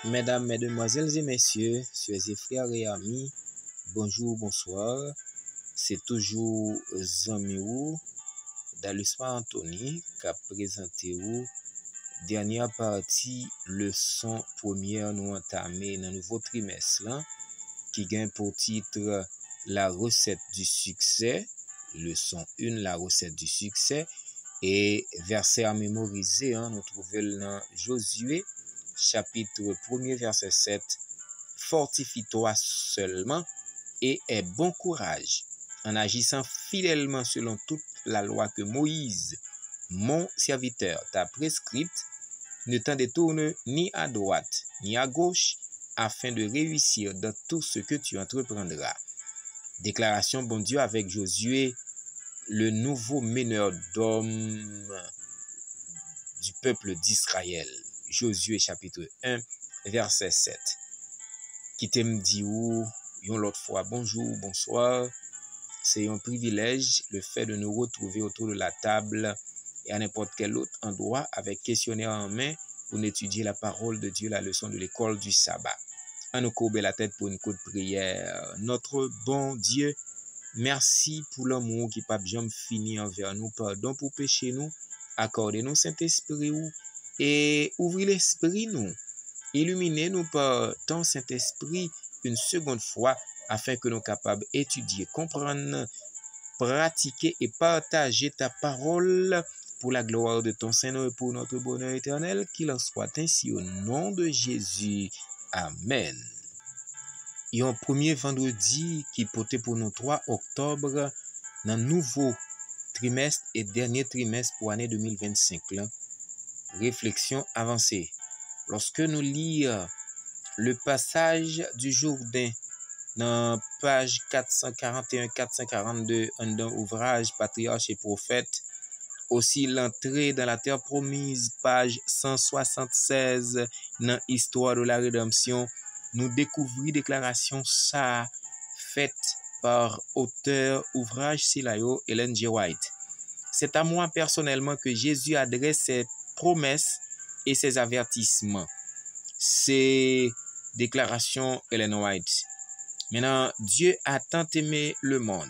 Mesdames, Mesdemoiselles et Messieurs, chers et frères et amis, bonjour, bonsoir. C'est toujours Zamiou d'Alusma Anthony qui a présenté vous dernière partie leçon première nous entamée dans le nouveau trimestre là, qui gagne pour titre la recette du succès, leçon 1, la recette du succès, et verset à mémoriser, nous trouvons dans Josué chapitre 1er verset 7, fortifie-toi seulement et aie bon courage en agissant fidèlement selon toute la loi que Moïse, mon serviteur, t'a prescrite. Ne t'en détourne ni à droite ni à gauche afin de réussir dans tout ce que tu entreprendras. Déclaration bon Dieu avec Josué, le nouveau meneur d'hommes du peuple d'Israël. Josué chapitre 1 verset 7. Qui t'aime dit ou yon l'autre fois bonjour, bonsoir. C'est un privilège le fait de nous retrouver autour de la table et à n'importe quel autre endroit avec questionnaire en main pour étudier la parole de Dieu, la leçon de l'école du sabbat. À nous courber la tête pour une courte prière. Notre bon Dieu, merci pour l'amour qui pas jamais fini envers nous. Pardon pour pécher nous. Accordez-nous Saint-Esprit et ouvrez l'esprit nous. Illuminez-nous par ton Saint-Esprit une seconde fois afin que nous soyons capables d'étudier, comprendre, pratiquer et partager ta parole pour la gloire de ton Seigneur et pour notre bonheur éternel. Qu'il en soit ainsi au nom de Jésus. Amen. Et un premier vendredi qui portait pour nous 3 octobre dans le nouveau trimestre et dernier trimestre pour l'année 2025. Là. Réflexion avancée. Lorsque nous lisons le passage du Jourdain dans page 441-442 dans ouvrage Patriarche et Prophète, aussi l'entrée dans la terre promise, page 176 dans Histoire de la Rédemption, nous découvrons déclaration ça faite par auteur ouvrage Silayo Ellen G. White. C'est à moi personnellement que Jésus adresse ses promesses et ses avertissements. C'est déclaration Ellen White. Maintenant, Dieu a tant aimé le monde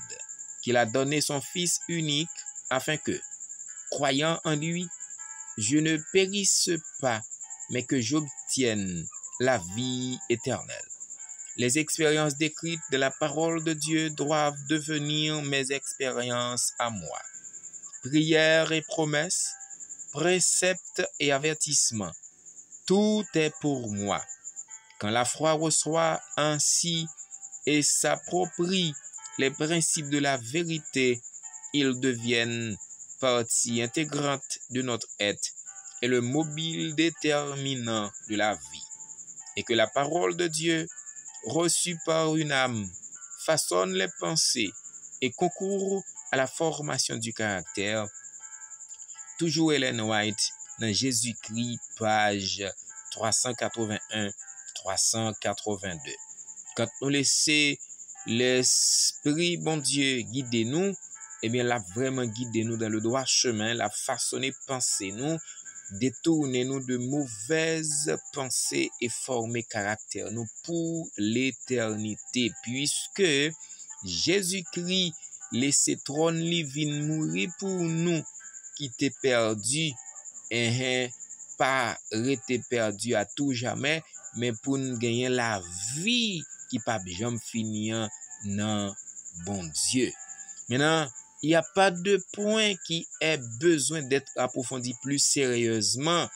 qu'il a donné son Fils unique afin que, croyant en lui, je ne périsse pas, mais que j'obtienne la vie éternelle. Les expériences décrites de la parole de Dieu doivent devenir mes expériences à moi. Prières et promesses, préceptes et avertissements, tout est pour moi. Quand la foi reçoit ainsi et s'approprie les principes de la vérité, ils deviennent partie intégrante de notre être et le mobile déterminant de la vie. Et que la parole de Dieu, reçue par une âme, façonne les pensées et concourt à la formation du caractère. Toujours Ellen White, dans Jésus-Christ, page 381-382. Quand nous laissons l'Esprit bon Dieu guider nous, eh bien, l'a vraiment guidé nous dans le droit chemin, l'a façonné penser nous, détourner nous de mauvaises pensées et former caractère nous pour l'éternité, puisque Jésus-Christ laissé trône divin mourir pour nous qui t'est perdu, pas rester perdu à tout jamais, mais pour nous gagner la vie qui pas jamais finir non bon Dieu. Maintenant, il n'y a pas de point qui ait besoin d'être approfondi plus sérieusement,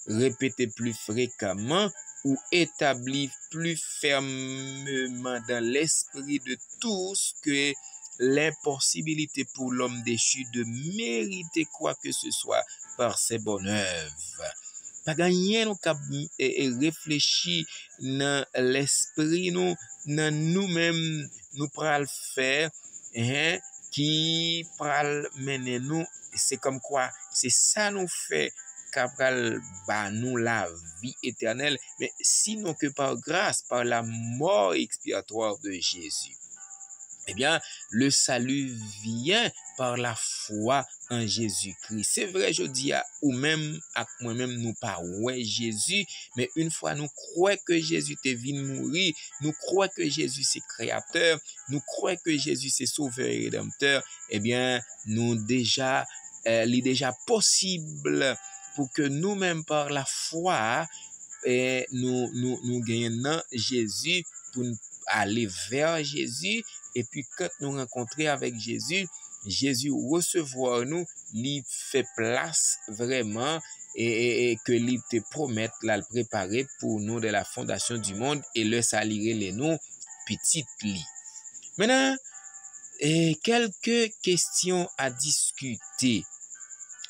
répété plus fréquemment ou établi plus fermement dans l'esprit de tous que l'impossibilité pour l'homme déchu de mériter quoi que ce soit par ses bonnes œuvres. Pas gagner nous et réfléchir dans l'esprit nous, dans nous-mêmes, nous pral faire, qui pral mener nous, c'est comme quoi, c'est ça nous fait qu'après nous la vie éternelle, mais sinon que par grâce, par la mort expiatoire de Jésus. Eh bien, le salut vient par la foi en Jésus-Christ. C'est vrai, je dis à ou même à moi-même, nous pas ouais Jésus, mais une fois nous croyons que Jésus est venu mourir, nous croyons que Jésus c'est créateur, nous croyons que Jésus c'est sauveur et rédempteur, eh bien, nous déjà, il est déjà possible pour que nous-mêmes par la foi, nous gagnons Jésus pour aller vers Jésus. Et puis, quand nous rencontrons avec Jésus, Jésus recevoir nous, lui fait place vraiment et que lui te promette là, le préparer pour nous de la fondation du monde et le saluer les nous petite lit. Maintenant, quelques questions à discuter.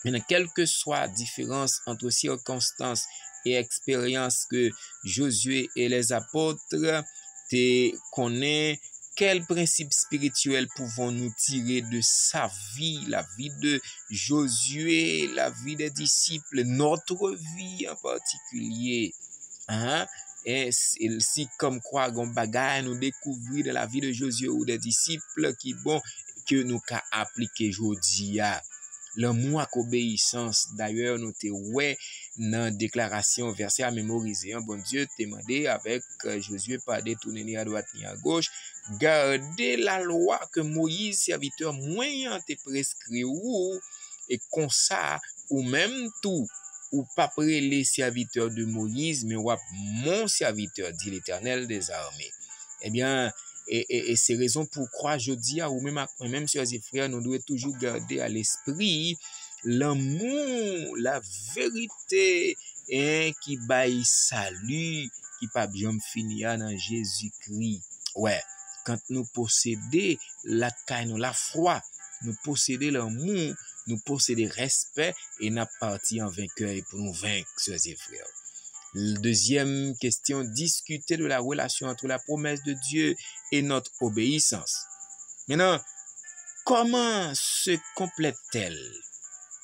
Maintenant, quelle que soit la différence entre circonstances et expériences que Josué et les apôtres te connaissent, quels principes spirituels pouvons-nous tirer de sa vie, la vie de Josué, la vie des disciples, notre vie en particulier? Hein? Et si comme quoi gon bagay nous découvrir de la vie de Josué ou des disciples qui bon que nous ka appliquer jodi a. L'amour ak obéissance, d'ailleurs, nous te ouais dans déclaration verset à mémoriser. Bon Dieu te demandé avec Josué pas détourner ni à droite ni à gauche, garder la loi que Moïse serviteur moyen te prescrit ou et comme ça ou même tout ou pas près les serviteurs de Moïse mais ou mon serviteur dit l'Éternel des armées. Eh bien et c'est raison pour croire, je dis à ou même sœurs et frères, nous devons toujours garder à l'esprit l'amour, la vérité, qui baille salut, qui pas bien finir dans Jésus-Christ. Ouais, quand nous possédons la caille, la foi, nous possédons l'amour, nous possédons respect et nous parti en vainqueur pour nous vaincre, sœurs et frères. Deuxième question, discuter de la relation entre la promesse de Dieu et notre obéissance. Maintenant, comment se complète-t-elle?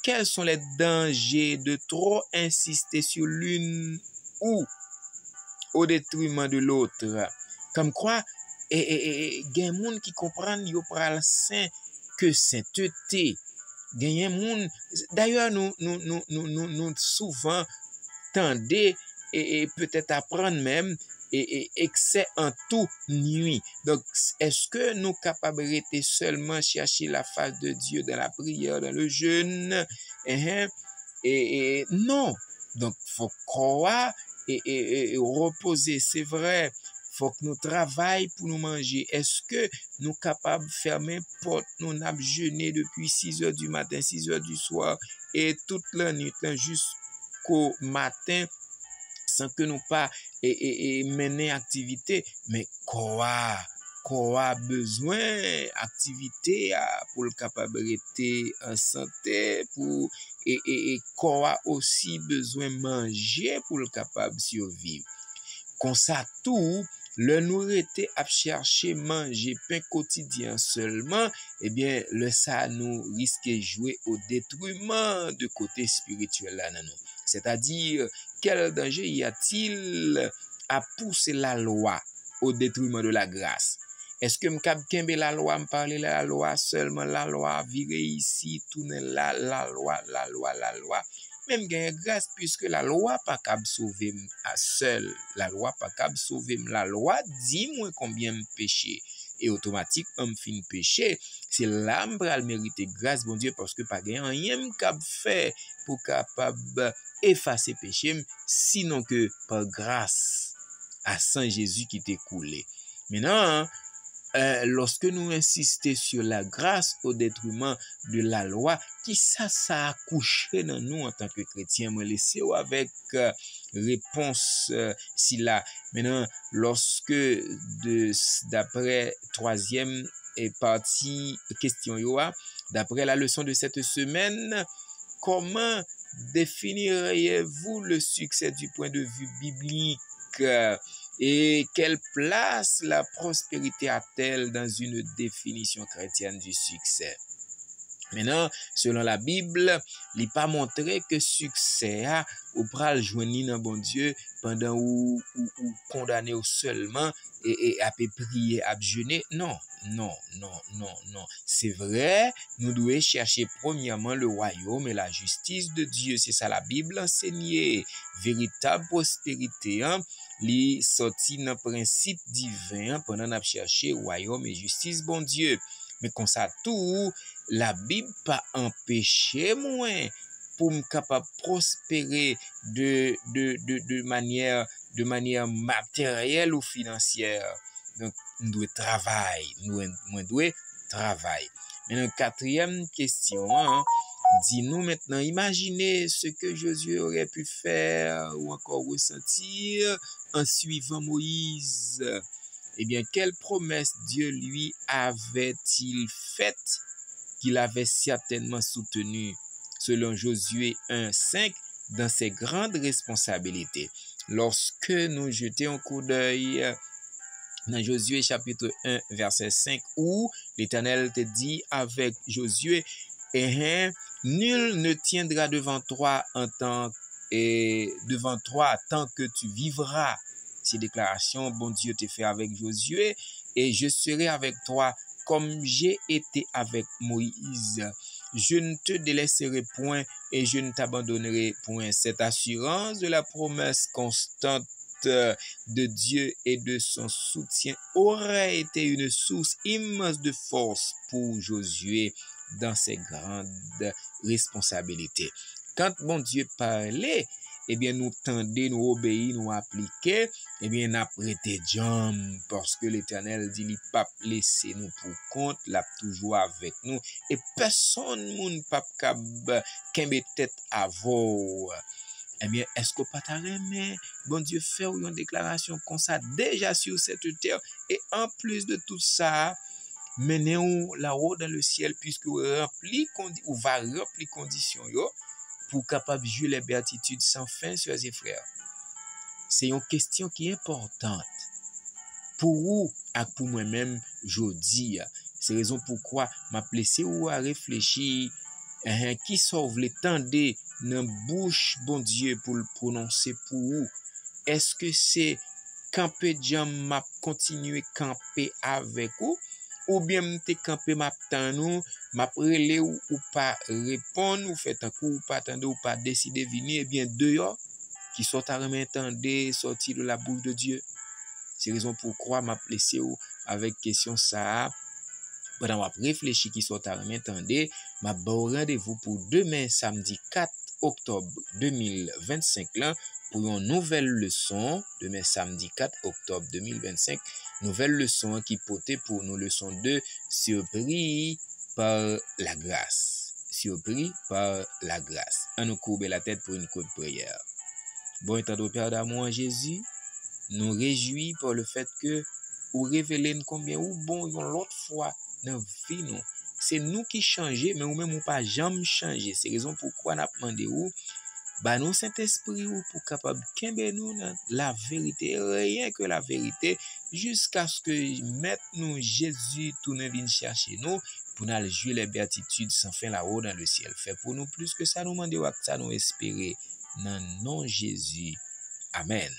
Quels sont les dangers de trop insister sur l'une ou au détriment de l'autre? Comme quoi, il y a des gens qui comprennent yo pral saint que sainteté. D'ailleurs, nous souvent tendez et peut-être apprendre même et excès en tout nuit. Donc, est-ce que nous capables de rester seulement chercher la face de Dieu dans la prière, dans le jeûne? Non. Donc, faut croire et reposer, c'est vrai. Faut que nous travaillions pour nous manger. Est-ce que nous capables de fermer porte, nous n'avons jeûné depuis 6 heures du matin, 6 heures du soir et toute la nuit jusqu'au matin sans que nous pas mener activité, mais quoi besoin activité pour le capabilité en santé pour quoi aussi besoin manger pour le capable survivre. Comme ça tout le nous était à chercher manger pain quotidien seulement, eh bien le ça nous risque jouer au détriment de côté spirituel là non. C'est-à-dire quel danger y a-t-il à pousser la loi au détriment de la grâce? Est-ce que m'kab kembe la loi, me parler la loi seulement, la loi virer ici, tourner là, la loi. Même gagne grâce puisque la loi pas capable sauver à seul. La loi pas capable sauver. La loi dit moi combien me péché et automatique on me fin péché. C'est là m'pral mériter grâce bon Dieu parce que pas gagne rien capable faire pour capable effacer péché sinon que par grâce à Saint Jésus qui t'est coulé. Maintenant, lorsque nous insistons sur la grâce au détriment de la loi, qui ça a couché dans nous en tant que chrétiens, me laisser avec réponse si là. Maintenant, lorsque d'après troisième partie question d'après la leçon de cette semaine, comment définiriez-vous le succès du point de vue biblique? Et quelle place la prospérité a-t-elle dans une définition chrétienne du succès? Maintenant, selon la Bible, il n'est pas montré que succès a ou pral joindre dans bon Dieu pendant ou condamné ou seulement et à prier, à jeûner. Non, non, non, non, non. C'est vrai, nous devons chercher premièrement le royaume et la justice de Dieu. C'est ça la Bible enseigne. Véritable prospérité, li sorti dans principe divin pendant n'a cherché royaume et justice bon Dieu. Mais comme ça tout, la Bible pas empêché moi pour me capable prospérer de manière matérielle ou financière. Donc nous devons travailler, nous devons travailler. Maintenant quatrième question, dis-nous maintenant, imaginez ce que Josué aurait pu faire ou encore ressentir en suivant Moïse. Eh bien, quelle promesse Dieu lui avait-il faite qu'il avait certainement soutenue selon Josué 1:5 dans ses grandes responsabilités? Lorsque nous jetons un coup d'œil dans Josué chapitre 1 verset 5 où l'Éternel te dit avec Josué, nul ne tiendra devant toi tant que tu vivras. Ces déclarations, bon Dieu te fait avec Josué, et je serai avec toi comme j'ai été avec Moïse. Je ne te délaisserai point et je ne t'abandonnerai point. Cette assurance de la promesse constante de Dieu et de son soutien aurait été une source immense de force pour Josué dans ses grandes responsabilités. Quand bon Dieu parlait, eh bien nous tendez, nous obéir, nous appliquer, eh bien n'a prêté jam parce que l'Éternel dit il pas laisser nous pour compte, l'a toujours avec nous et personne moun pas kembe tête avant. Eh bien, est-ce que pas ta remet, bon Dieu fait une déclaration comme ça déjà sur cette terre et en plus de tout ça, menez-vous là-haut dans le ciel puisque vous va remplir conditions yo pour capable jouer les béatitudes sans fin, sœurs et frères. C'est une question qui est importante pour vous et pour moi-même jodi. C'est la raison pourquoi m'a placé ou à réfléchir qui sauve les tendez dans bouche bon Dieu pour le prononcer pour vous. Est-ce que c'est camper jam m'a continuer camper avec vous ou bien m'te camper m'a nous m'a relé ou pas répondre ou fait un coup ou pas attendre ou pas décider venir et bien dehors qui sont à remettre sortir de la bouche de Dieu. C'est la raison pourquoi m'a placé ou avec question ça. Pendant m'a réfléchi qui sont à remettre m'a bon rendez-vous pour demain samedi 4 octobre 2025 là pour une nouvelle leçon. Demain samedi 4 octobre 2025, nouvelle leçon qui portait pour nous leçon 2, surpris par la grâce. Surpris par la grâce. On nous courbe la tête pour une courte prière. Bon état de Père d'amour en Jésus, nous réjouis par le fait que vous révélez combien ou bon yon l'autre fois dans vie nous. C'est nous qui changeons, mais nous même pas jamais changer. C'est raison pourquoi n'a demandé ou bah nous Saint-Esprit ou pour capable kembe nous dans la vérité, rien que la vérité, jusqu'à ce que mettre nous Jésus tourne vienne chercher nous pour nous jouer les béatitudes sans fin là-haut dans le ciel. Fait pour nous plus que ça nous demander ou ça nous espérer dans nom Jésus. Amen.